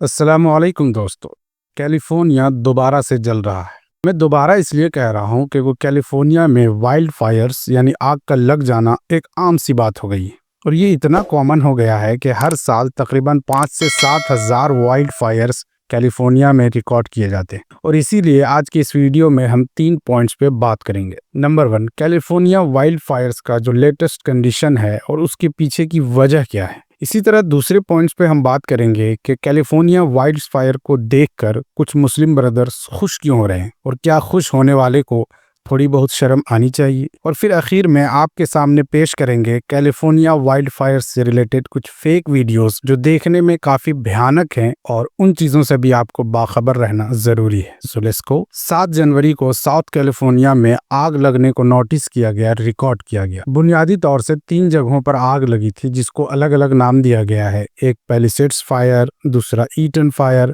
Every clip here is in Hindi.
अस्सलामुअलैकुम दोस्तों। कैलिफोर्निया दोबारा से जल रहा है। मैं दोबारा इसलिए कह रहा हूँ कि वो कैलिफोर्निया में वाइल्ड फायर्स यानी आग का लग जाना एक आम सी बात हो गई है और ये इतना कॉमन हो गया है कि हर साल तकरीबन 5 से 7 हज़ार वाइल्ड फायर्स कैलिफोर्निया में रिकॉर्ड किए जाते हैं। और इसीलिए आज की इस वीडियो में हम 3 पॉइंट्स पे बात करेंगे। नंबर 1, कैलिफोर्निया वाइल्ड फायर्स का जो लेटेस्ट कंडीशन है और उसके पीछे की वजह क्या है। इसी तरह दूसरे पॉइंट्स पे हम बात करेंगे कि कैलिफोर्निया वाइल्ड फायर को देखकर कुछ मुस्लिम ब्रदर्स खुश क्यों हो रहे हैं और क्या खुश होने वाले को थोड़ी बहुत शर्म आनी चाहिए। और फिर आखिर में आपके सामने पेश करेंगे कैलिफोर्निया वाइल्ड फायर से रिलेटेड कुछ फेक वीडियोस जो देखने में काफी भयानक हैं और उन चीजों से भी आपको बाखबर रहना जरूरी है। So let's go. 7 जनवरी को साउथ कैलिफोर्निया में आग लगने को नोटिस किया गया, रिकॉर्ड किया गया। बुनियादी तौर से 3 जगहों पर आग लगी थी जिसको अलग अलग नाम दिया गया है। एक पैलिसेड्स फायर, दूसरा ईटन फायर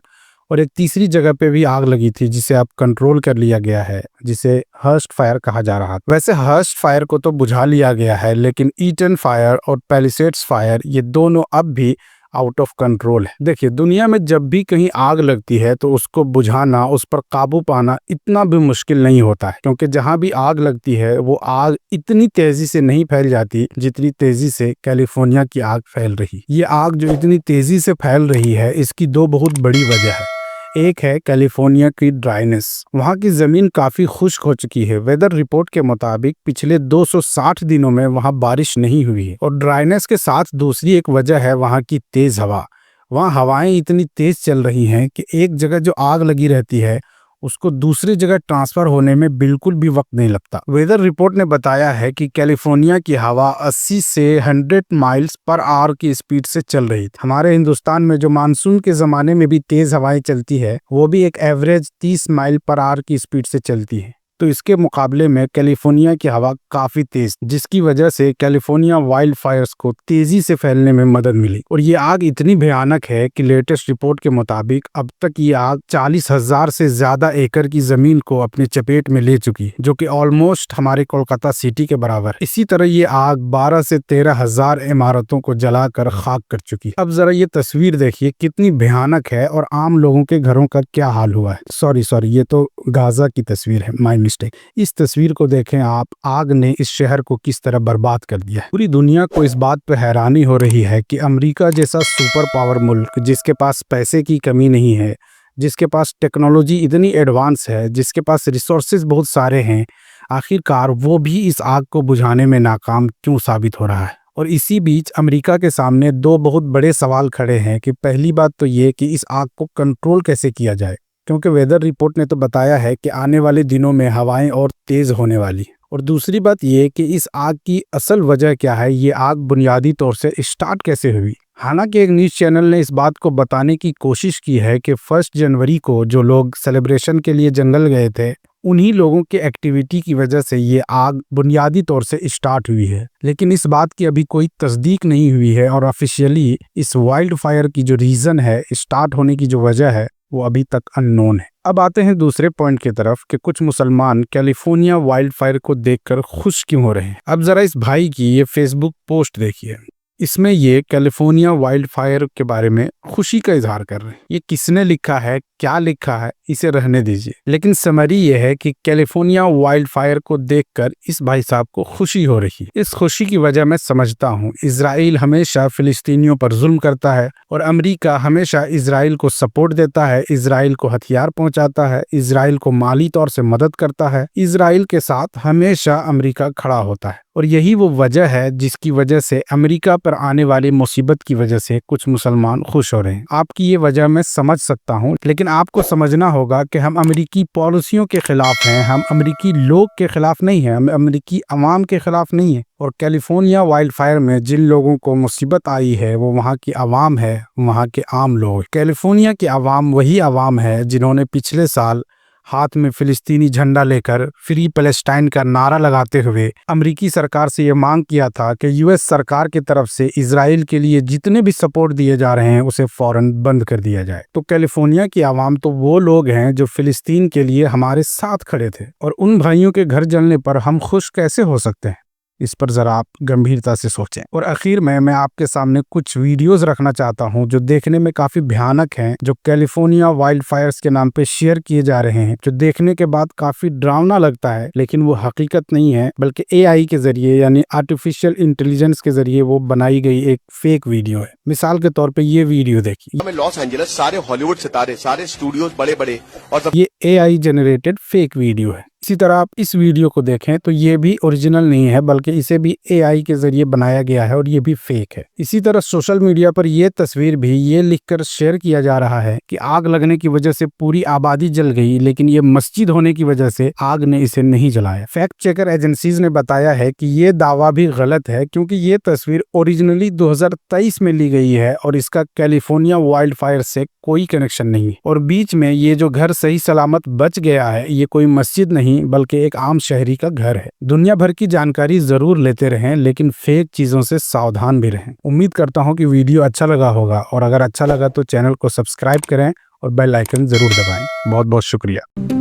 और एक तीसरी जगह पे भी आग लगी थी जिसे अब कंट्रोल कर लिया गया है, जिसे हर्स्ट फायर कहा जा रहा था। वैसे हर्स्ट फायर को तो बुझा लिया गया है, लेकिन ईटन फायर और पैलिसेड्स फायर ये दोनों अब भी आउट ऑफ कंट्रोल है। देखिए, दुनिया में जब भी कहीं आग लगती है तो उसको बुझाना, उस पर काबू पाना इतना भी मुश्किल नहीं होता है, क्योंकि जहां भी आग लगती है वो आग इतनी तेजी से नहीं फैल जाती जितनी तेजी से कैलिफोर्निया की आग फैल रही। ये आग जो इतनी तेजी से फैल रही है, इसकी 2 बहुत बड़ी वजह है। एक है कैलिफोर्निया की ड्राइनेस। वहाँ की जमीन काफी खुश्क हो चुकी है। वेदर रिपोर्ट के मुताबिक पिछले 260 दिनों में वहाँ बारिश नहीं हुई है। और ड्राइनेस के साथ दूसरी एक वजह है वहाँ की तेज हवा। वहाँ हवाएं इतनी तेज चल रही हैं कि एक जगह जो आग लगी रहती है उसको दूसरी जगह ट्रांसफर होने में बिल्कुल भी वक्त नहीं लगता। वेदर रिपोर्ट ने बताया है कि कैलिफोर्निया की हवा 80 से 100 माइल्स पर आवर की स्पीड से चल रही थी। हमारे हिंदुस्तान में जो मानसून के जमाने में भी तेज हवाएं चलती है वो भी एक एवरेज 30 माइल पर आवर की स्पीड से चलती है। तो इसके मुकाबले में कैलिफोर्निया की हवा काफी तेज, जिसकी वजह से कैलिफोर्निया वाइल्ड फायर्स को तेजी से फैलने में मदद मिली। और ये आग इतनी भयानक है कि लेटेस्ट रिपोर्ट के मुताबिक अब तक ये आग 40,000 से ज्यादा एकड़ की जमीन को अपने चपेट में ले चुकी है, जो कि ऑलमोस्ट हमारे कोलकाता सिटी के बराबर। इसी तरह ये आग 12 से 13,000 इमारतों को जलाकर खाक कर चुकी है। अब जरा ये तस्वीर देखिए कितनी भयानक है और आम लोगों के घरों का क्या हाल हुआ है। सॉरी, ये तो गाजा की तस्वीर है, माय मिस्टेक। इस तस्वीर को देखें आप, आग ने इस शहर को किस तरह बर्बाद कर दिया है। पूरी दुनिया को इस बात पर हैरानी हो रही है कि अमेरिका जैसा सुपर पावर मुल्क, जिसके पास पैसे की कमी नहीं है, जिसके पास टेक्नोलॉजी इतनी एडवांस है, जिसके पास रिसोर्सेज बहुत सारे हैं, आखिरकार वो भी इस आग को बुझाने में नाकाम क्यों साबित हो रहा है। और इसी बीच अमेरिका के सामने 2 बहुत बड़े सवाल खड़े हैं कि पहली बात तो ये कि इस आग को कंट्रोल कैसे किया जाए, क्योंकि वेदर रिपोर्ट ने तो बताया है कि आने वाले दिनों में हवाएं और तेज होने वाली। और दूसरी बात ये कि इस आग की असल वजह क्या है, ये आग बुनियादी तौर से स्टार्ट कैसे हुई। हालांकि एक न्यूज़ चैनल ने इस बात को बताने की कोशिश की है कि 1 जनवरी को जो लोग सेलिब्रेशन के लिए जंगल गए थे, उन्हीं लोगों के एक्टिविटी की वजह से ये आग बुनियादी तौर से स्टार्ट हुई है। लेकिन इस बात की अभी कोई तस्दीक नहीं हुई है और ऑफिशियली इस वाइल्ड फायर की जो रीज़न है, स्टार्ट होने की जो वजह है, वो अभी तक अननोन है। अब आते हैं दूसरे पॉइंट की तरफ कि कुछ मुसलमान कैलिफोर्निया वाइल्ड फायर को देखकर खुश क्यों हो रहे हैं। अब जरा इस भाई की ये फेसबुक पोस्ट देखिए। इसमें ये कैलिफोर्निया वाइल्ड फायर के बारे में खुशी का इजहार कर रहे हैं। ये किसने लिखा है, क्या लिखा है, इसे रहने दीजिए, लेकिन समरी ये है कि कैलिफोर्निया वाइल्ड फायर को देखकर इस भाई साहब को खुशी हो रही है। इस खुशी की वजह मैं समझता हूँ। इजराइल हमेशा फिलिस्तीनियों पर जुल्म करता है और अमेरिका हमेशा इजराइल को सपोर्ट देता है, इजराइल को हथियार पहुंचाता है, इजराइल को माली तौर से मदद करता है। इजराइल के साथ हमेशा अमेरिका खड़ा होता है और यही वो वजह है जिसकी वजह से अमेरिका पर आने वाली मुसीबत की वजह से कुछ मुसलमान खुश हो रहे हैं। आपकी ये वजह मैं समझ सकता हूँ, लेकिन आपको समझना होगा कि हम अमेरिकी पॉलिसियों के खिलाफ हैं, हम अमेरिकी लोग के खिलाफ नहीं हैं, हम अमेरिकी अवाम के खिलाफ नहीं है। और कैलिफोर्निया वाइल्ड फायर में जिन लोगों को मुसीबत आई है वो वहाँ की अवाम है, वहाँ के आम लोग। कैलिफोर्निया की अवाम वही अवाम है जिन्होंने पिछले साल हाथ में फिलिस्तीनी झंडा लेकर फ्री पैलेस्टाइन का नारा लगाते हुए अमेरिकी सरकार से ये मांग किया था कि यूएस सरकार की तरफ से इजराइल के लिए जितने भी सपोर्ट दिए जा रहे हैं उसे फौरन बंद कर दिया जाए। तो कैलिफोर्निया की आवाम तो वो लोग हैं जो फिलिस्तीन के लिए हमारे साथ खड़े थे, और उन भाइयों के घर जलने पर हम खुश कैसे हो सकते हैं। इस पर जरा आप गंभीरता से सोचें। और आखिर में मैं आपके सामने कुछ वीडियोस रखना चाहता हूं जो देखने में काफी भयानक हैं, जो कैलिफोर्निया वाइल्ड फायर्स के नाम पे शेयर किए जा रहे हैं, जो देखने के बाद काफी डरावना लगता है, लेकिन वो हकीकत नहीं है बल्कि AI के जरिए यानी आर्टिफिशियल इंटेलिजेंस के जरिए वो बनाई गई एक फेक वीडियो है। मिसाल के तौर पे ये वीडियो देखिए। लॉस एंजलिस सारे हॉलीवुड सितारे, सारे स्टूडियोज बड़े बड़े और ये AI जनरेटेड फेक वीडियो है। इसी तरह आप इस वीडियो को देखें तो ये भी ओरिजिनल नहीं है बल्कि इसे भी AI के जरिए बनाया गया है और ये भी फेक है। इसी तरह सोशल मीडिया पर यह तस्वीर भी ये लिखकर शेयर किया जा रहा है कि आग लगने की वजह से पूरी आबादी जल गई, लेकिन ये मस्जिद होने की वजह से आग ने इसे नहीं जलाया। फैक्ट चेकर एजेंसीज ने बताया है कि ये दावा भी गलत है क्योंकि ये तस्वीर ओरिजिनली 2023 में ली गई है और इसका कैलिफोर्निया वाइल्ड फायर से कोई कनेक्शन नहीं है। और बीच में ये जो घर सही सलामत बच गया है, ये कोई मस्जिद नहीं बल्कि एक आम शहरी का घर है। दुनिया भर की जानकारी जरूर लेते रहें, लेकिन फेक चीजों से सावधान भी रहें। उम्मीद करता हूं कि वीडियो अच्छा लगा होगा, और अगर अच्छा लगा तो चैनल को सब्सक्राइब करें और बेल आइकन जरूर दबाएं। बहुत बहुत शुक्रिया।